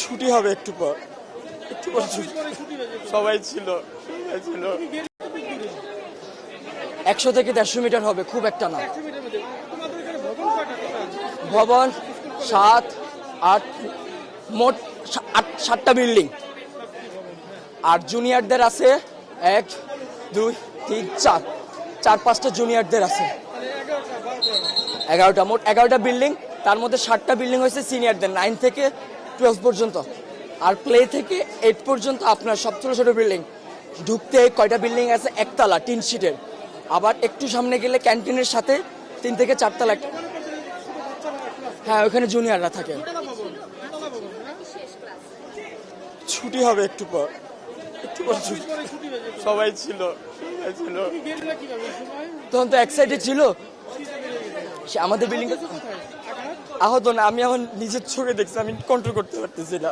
ছুটি হবে একটু পর, একটু পর ছুটি। সবাই ছিল 100 থেকে 150 মিটার হবে, খুব একটা না। ভবন 7, 8, মোট 7টা বিল্ডিং। আর জুনিয়রদের আছে 1, 2, 3, 4, 4-5টা জুনিয়রদের আছে। 11টা, মোট 11টা বিল্ডিং। তার মধ্যে 7টা বিল্ডিং হয়েছে সিনিয়রদের, 9 থেকে 12 পর্যন্ত। আর প্লে থেকে 8 পর্যন্ত আপনার সব ছোট ছোট বিল্ডিং। ঢুকতে কয়টা বিল্ডিং আছে, একতলা টিন শিটের। আবার একটু সামনে গেলে ক্যান্টিনের সাথে 3 থেকে 4 তলা। হ্যাঁ, ওখানে জুনিয়ররা থাকে। ছুটি হবে একটু পর, একটু পর ছুটি। সবাই ছিল তখন তো এক সাইডে ছিল। আমাদের বিল্ডিং আহত না, আমি আমার নিজের চোখে দেখছি, আমি কন্ট্রোল করতে পারতেছি না।